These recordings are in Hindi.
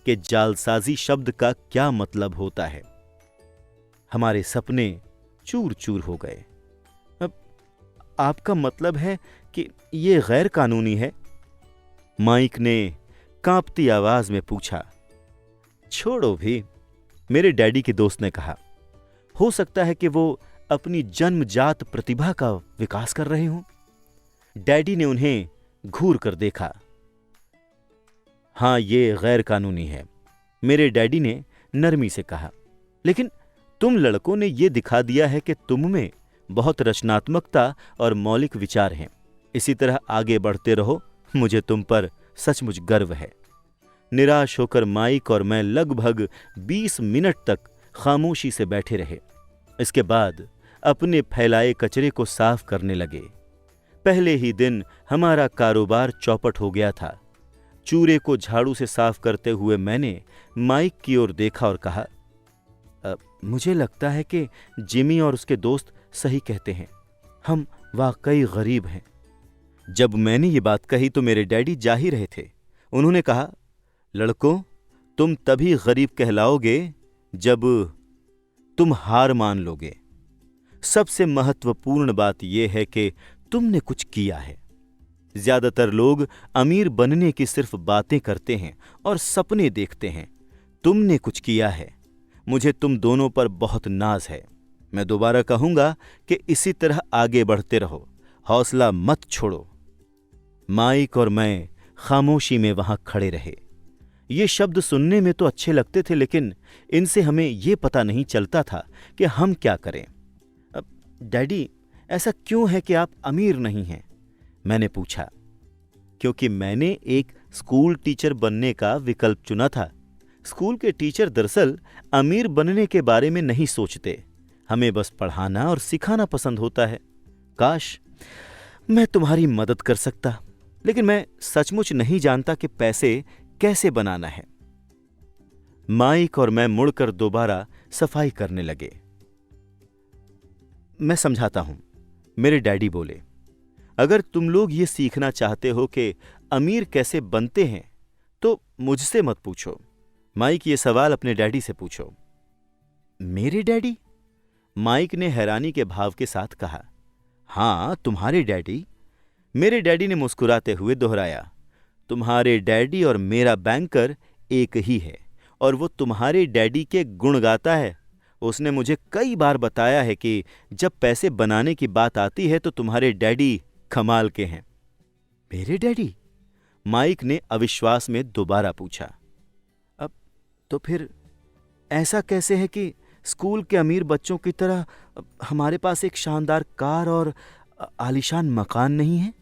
कि जालसाजी शब्द का क्या मतलब होता है। हमारे सपने चूर चूर हो गए। अब आपका मतलब है कि ये गैर कानूनी है? माइक ने कांपती आवाज में पूछा। छोड़ो भी, मेरे डैडी के दोस्त ने कहा। हो सकता है कि वो अपनी जन्मजात प्रतिभा का विकास कर रहे हों। डैडी ने उन्हें घूर कर देखा। हां, ये गैर कानूनी है, मेरे डैडी ने नरमी से कहा। लेकिन तुम लड़कों ने यह दिखा दिया है कि तुम में बहुत रचनात्मकता और मौलिक विचार हैं। इसी तरह आगे बढ़ते रहो, मुझे तुम पर सचमुच गर्व है। निराश होकर माइक और मैं लगभग 20 मिनट तक खामोशी से बैठे रहे। इसके बाद अपने फैलाए कचरे को साफ करने लगे। पहले ही दिन हमारा कारोबार चौपट हो गया था। चूरे को झाड़ू से साफ करते हुए मैंने माइक की ओर देखा और कहा, मुझे लगता है कि जिमी और उसके दोस्त सही कहते हैं, हम वाकई गरीब हैं। जब मैंने ये बात कही तो मेरे डैडी जा ही रहे थे। उन्होंने कहा, लड़कों, तुम तभी गरीब कहलाओगे जब तुम हार मान लोगे। सबसे महत्वपूर्ण बात यह है कि तुमने कुछ किया है। ज्यादातर लोग अमीर बनने की सिर्फ बातें करते हैं और सपने देखते हैं। तुमने कुछ किया है। मुझे तुम दोनों पर बहुत नाज है। मैं दोबारा कहूंगा कि इसी तरह आगे बढ़ते रहो, हौसला मत छोड़ो। माइक और मैं खामोशी में वहां खड़े रहे। ये शब्द सुनने में तो अच्छे लगते थे, लेकिन इनसे हमें यह पता नहीं चलता था कि हम क्या करें। डैडी, ऐसा क्यों है कि आप अमीर नहीं हैं? मैंने पूछा। क्योंकि मैंने एक स्कूल टीचर बनने का विकल्प चुना था। स्कूल के टीचर दरअसल अमीर बनने के बारे में नहीं सोचते। हमें बस पढ़ाना और सिखाना पसंद होता है। काश मैं तुम्हारी मदद कर सकता, लेकिन मैं सचमुच नहीं जानता कि पैसे कैसे बनाना है। माइक और मैं मुड़कर दोबारा सफाई करने लगे। मैं समझाता हूं, मेरे डैडी बोले। अगर तुम लोग ये सीखना चाहते हो कि अमीर कैसे बनते हैं तो मुझसे मत पूछो। माइक, ये सवाल अपने डैडी से पूछो। मेरे डैडी? माइक ने हैरानी के भाव के साथ कहा। हां, तुम्हारे डैडी। मेरे डैडी ने मुस्कुराते हुए दोहराया। तुम्हारे डैडी और मेरा बैंकर एक ही है, और वो तुम्हारे डैडी के गुण गाता है। उसने मुझे कई बार बताया है कि जब पैसे बनाने की बात आती है तो तुम्हारे डैडी कमाल के हैं। मेरे डैडी? माइक ने अविश्वास में दोबारा पूछा। अब तो फिर ऐसा कैसे है कि स्कूल के अमीर बच्चों की तरह हमारे पास एक शानदार कार और आलीशान मकान नहीं है?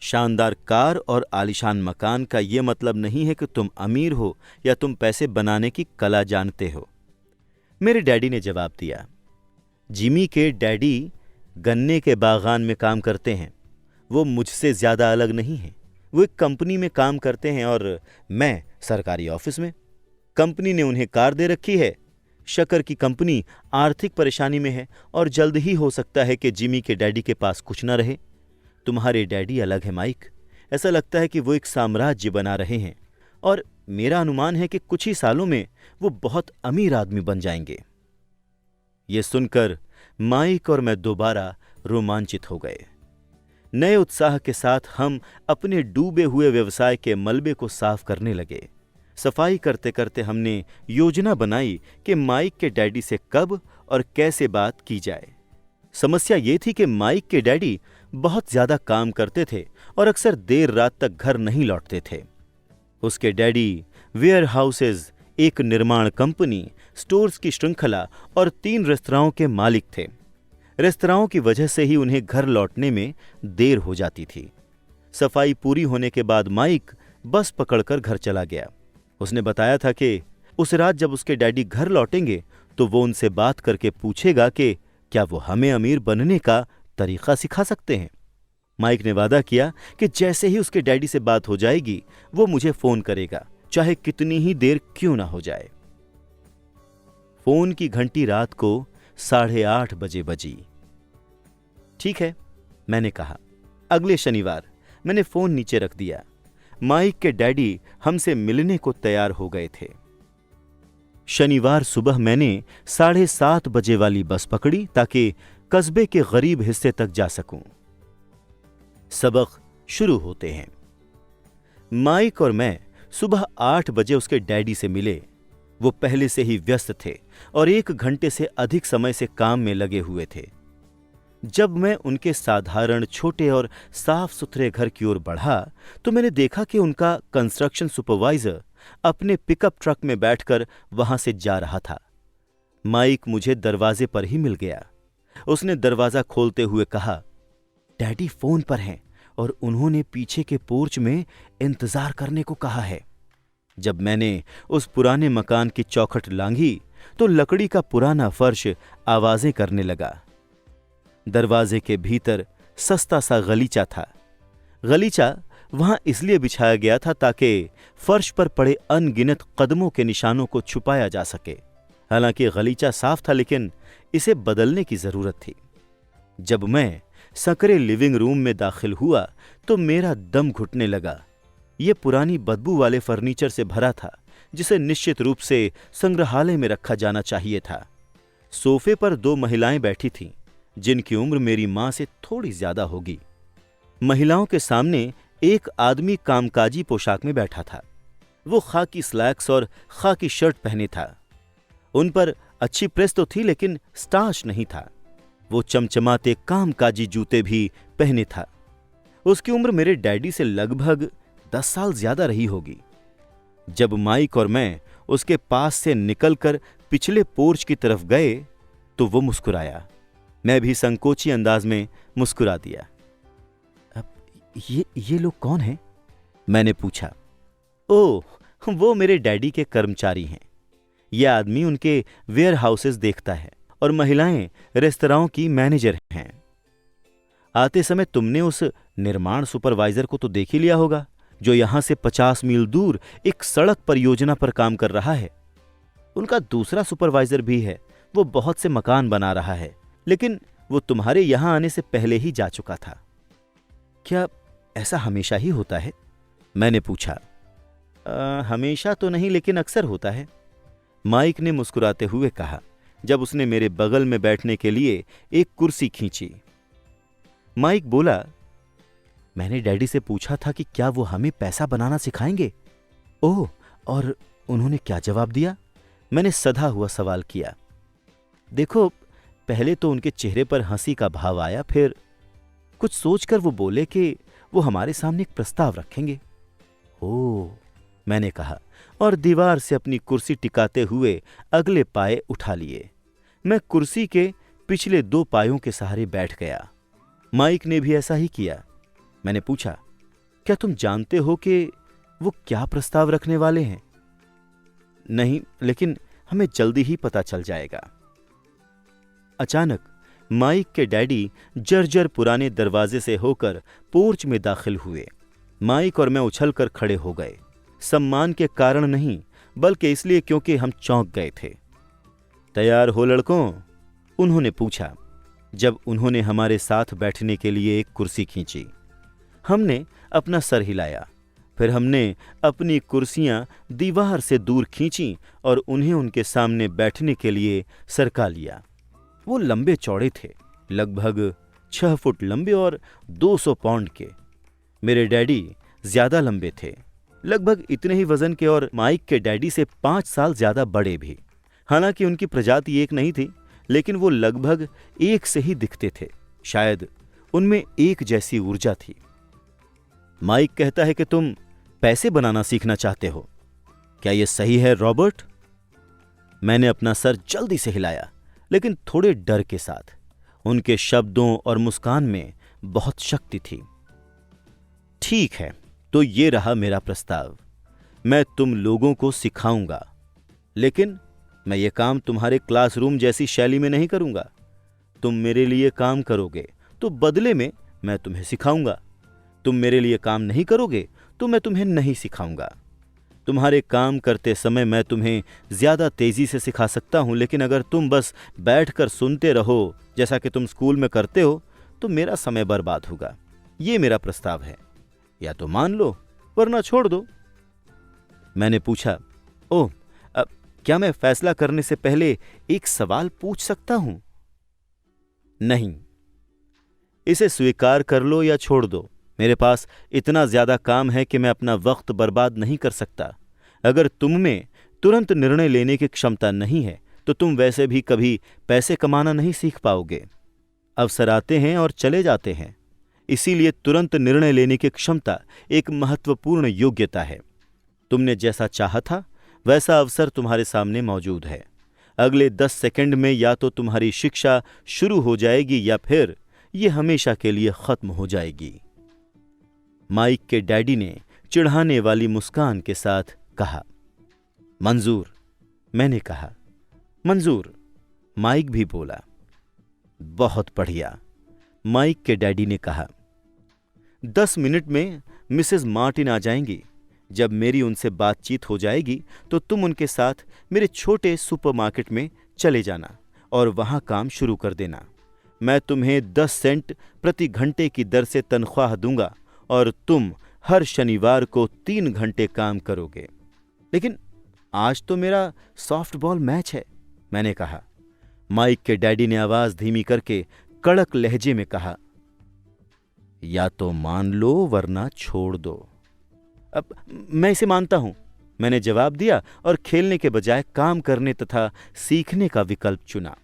शानदार कार और आलीशान मकान का यह मतलब नहीं है कि तुम अमीर हो या तुम पैसे बनाने की कला जानते हो, मेरे डैडी ने जवाब दिया। जिमी के डैडी गन्ने के बागान में काम करते हैं। वो मुझसे ज्यादा अलग नहीं हैं। वो एक कंपनी में काम करते हैं और मैं सरकारी ऑफिस में। कंपनी ने उन्हें कार दे रखी है। शक्कर की कंपनी आर्थिक परेशानी में है और जल्द ही हो सकता है कि जिमी के डैडी के पास कुछ न रहे। तुम्हारे डैडी अलग है माइक। ऐसा लगता है कि वो एक साम्राज्य बना रहे हैं और मेरा अनुमान है कि कुछ ही सालों में वो बहुत अमीर आदमी बन जाएंगे। ये सुनकर माइक और मैं दोबारा रोमांचित हो गए। नए उत्साह के साथ हम अपने डूबे हुए व्यवसाय के मलबे को साफ करने लगे। सफाई करते करते हमने योजना बनाई कि माइक के डैडी से कब और कैसे बात की जाए। समस्या ये थी कि माइक के डैडी बहुत ज्यादा काम करते थे और अक्सर देर रात तक घर नहीं लौटते थे। उसके डैडी वेयर हाउसेज, एक निर्माण कंपनी, स्टोर्स की श्रृंखला और 3 रेस्तराओं के मालिक थे। रेस्तराओं की वजह से ही उन्हें घर लौटने में देर हो जाती थी। सफाई पूरी होने के बाद माइक बस पकड़कर घर चला गया। उसने बताया था कि उस रात जब उसके डैडी घर लौटेंगे तो वो उनसे बात करके पूछेगा कि क्या वो हमें अमीर बनने का तरीका सिखा सकते हैं। माइक ने वादा किया कि जैसे ही उसके डैडी से बात हो जाएगी वो मुझे फोन करेगा, चाहे कितनी ही देर क्यों ना हो जाए। फोन की घंटी रात को 8:30 बजे बजी। ठीक है, मैंने कहा। अगले शनिवार मैंने फोन नीचे रख दिया। माइक के डैडी हमसे मिलने को तैयार हो गए थे। शनिवार सुबह मैंने 7:30 बजे वाली बस पकड़ी ताकि कस्बे के गरीब हिस्से तक जा सकूं। सबक शुरू होते हैं। माइक और मैं सुबह 8 बजे उसके डैडी से मिले। वो पहले से ही व्यस्त थे और 1 घंटे से अधिक समय से काम में लगे हुए थे। जब मैं उनके साधारण छोटे और साफ सुथरे घर की ओर बढ़ा तो मैंने देखा कि उनका कंस्ट्रक्शन सुपरवाइजर अपने पिकअप ट्रक में बैठकर वहां से जा रहा था। माइक मुझे दरवाजे पर ही मिल गया। उसने दरवाजा खोलते हुए कहा, डैडी फोन पर हैं और उन्होंने पीछे के पोर्च में इंतजार करने को कहा है। जब मैंने उस पुराने मकान की चौखट लांघी तो लकड़ी का पुराना फर्श आवाजें करने लगा। दरवाजे के भीतर सस्ता सा गलीचा था। गलीचा वहां इसलिए बिछाया गया था ताकि फर्श पर पड़े अनगिनत कदमों के निशानों को छुपाया जा सके। हालांकि गलीचा साफ था, लेकिन इसे बदलने की जरूरत थी। जब मैं सकरे लिविंग रूम में दाखिल हुआ तो मेरा दम घुटने लगा। यह पुरानी बदबू वाले फर्नीचर से भरा था, जिसे निश्चित रूप से संग्रहालय में रखा जाना चाहिए था। सोफे पर 2 महिलाएं बैठी थीं, जिनकी उम्र मेरी मां से थोड़ी ज्यादा होगी। महिलाओं के सामने एक आदमी कामकाजी पोशाक में बैठा था। वो खाकी स्लैक्स और खाकी शर्ट पहने था। उन पर अच्छी प्रेस तो थी, लेकिन स्टार्च नहीं था। वो चमचमाते कामकाजी जूते भी पहने था। उसकी उम्र मेरे डैडी से लगभग 10 साल ज्यादा रही होगी। जब माइक और मैं उसके पास से निकलकर पिछले पोर्च की तरफ गए तो वो मुस्कुराया। मैं भी संकोची अंदाज में मुस्कुरा दिया। ये लोग कौन हैं? मैंने पूछा। ओह, वो मेरे डैडी के कर्मचारी हैं। यह आदमी उनके वेयर हाउसेस देखता है और महिलाएं रेस्तरां की मैनेजर हैं। आते समय तुमने उस निर्माण सुपरवाइजर को तो देख ही लिया होगा, जो यहां से 50 मील दूर एक सड़क परियोजना पर काम कर रहा है। उनका दूसरा सुपरवाइजर भी है। वो बहुत से मकान बना रहा है, लेकिन वो तुम्हारे यहां आने से पहले ही जा चुका था। क्या ऐसा हमेशा ही होता है? मैंने पूछा। हमेशा तो नहीं, लेकिन अक्सर होता है, माइक ने मुस्कुराते हुए कहा, जब उसने मेरे बगल में बैठने के लिए एक कुर्सी खींची। माइक बोला, मैंने डैडी से पूछा था कि क्या वो हमें पैसा बनाना सिखाएंगे। ओह, और उन्होंने क्या जवाब दिया? मैंने सधा हुआ सवाल किया। देखो, पहले तो उनके चेहरे पर हंसी का भाव आया, फिर कुछ सोचकर वो बोले कि वो हमारे सामने एक प्रस्ताव रखेंगे। ओह, मैंने कहा और दीवार से अपनी कुर्सी टिकाते हुए अगले पाए उठा लिए। मैं कुर्सी के पिछले 2 पायों के सहारे बैठ गया। माइक ने भी ऐसा ही किया। मैंने पूछा, क्या तुम जानते हो कि वो क्या प्रस्ताव रखने वाले हैं? नहीं, लेकिन हमें जल्दी ही पता चल जाएगा। अचानक माइक के डैडी जर्जर पुराने दरवाजे से होकर पोर्च में दाखिल हुए। माइक और मैं उछलकर खड़े हो गए। सम्मान के कारण नहीं, बल्कि इसलिए क्योंकि हम चौंक गए थे। तैयार हो लड़कों? उन्होंने पूछा, जब उन्होंने हमारे साथ बैठने के लिए एक कुर्सी खींची। हमने अपना सर हिलाया। फिर हमने अपनी कुर्सियां दीवार से दूर खींची और उन्हें उनके सामने बैठने के लिए सरका लिया। वो लंबे चौड़े थे, लगभग 6 फुट लंबे और 200 पाउंड के। मेरे डैडी ज्यादा लंबे थे, लगभग इतने ही वजन के, और माइक के डैडी से 5 साल ज्यादा बड़े भी। हालांकि उनकी प्रजाति एक नहीं थी, लेकिन वो लगभग एक से ही दिखते थे। शायद उनमें एक जैसी ऊर्जा थी। माइक कहता है कि तुम पैसे बनाना सीखना चाहते हो। क्या यह सही है, रॉबर्ट? मैंने अपना सर जल्दी से हिलाया, लेकिन थोड़े डर के साथ। उनके शब्दों और मुस्कान में बहुत शक्ति थी। ठीक है, तो ये रहा मेरा प्रस्ताव। मैं तुम लोगों को सिखाऊंगा, लेकिन मैं ये काम तुम्हारे क्लासरूम जैसी शैली में नहीं करूंगा। तुम मेरे लिए काम करोगे तो बदले में मैं तुम्हें सिखाऊंगा। तुम मेरे लिए काम नहीं करोगे तो मैं तुम्हें नहीं सिखाऊंगा। तुम्हारे काम करते समय मैं तुम्हें ज्यादा तेजी से सिखा सकता हूं, लेकिन अगर तुम बस बैठकर सुनते रहो जैसा कि तुम स्कूल में करते हो तो मेरा समय बर्बाद होगा। ये मेरा प्रस्ताव है, या तो मान लो वरना छोड़ दो। मैंने पूछा, ओह, क्या मैं फैसला करने से पहले एक सवाल पूछ सकता हूं? नहीं। इसे स्वीकार कर लो या छोड़ दो। मेरे पास इतना ज्यादा काम है कि मैं अपना वक्त बर्बाद नहीं कर सकता। अगर तुम में तुरंत निर्णय लेने की क्षमता नहीं है तो तुम वैसे भी कभी पैसे कमाना नहीं सीख पाओगे। अवसर आते हैं और चले जाते हैं, इसीलिए तुरंत निर्णय लेने की क्षमता एक महत्वपूर्ण योग्यता है। तुमने जैसा चाहा था वैसा अवसर तुम्हारे सामने मौजूद है। अगले 10 सेकंड में या तो तुम्हारी शिक्षा शुरू हो जाएगी या फिर यह हमेशा के लिए खत्म हो जाएगी। माइक के डैडी ने चिढ़ाने वाली मुस्कान के साथ कहा। मंजूर, मैंने कहा। मंजूर, माइक भी बोला। बहुत बढ़िया, माइक के डैडी ने कहा। 10 मिनट में मिसेस मार्टिन आ जाएंगी। जब मेरी उनसे बातचीत हो जाएगी तो तुम उनके साथ मेरे छोटे सुपरमार्केट में चले जाना और वहां काम शुरू कर देना। मैं तुम्हें 10 सेंट प्रति घंटे की दर से तनख्वाह दूंगा और तुम हर शनिवार को 3 घंटे काम करोगे। लेकिन आज तो मेरा सॉफ्टबॉल मैच है, मैंने कहा। माइक के डैडी ने आवाज धीमी करके कड़क लहजे में कहा, या तो मान लो वरना छोड़ दो। अब मैं इसे मानता हूं, मैंने जवाब दिया और खेलने के बजाय काम करने तथा सीखने का विकल्प चुना।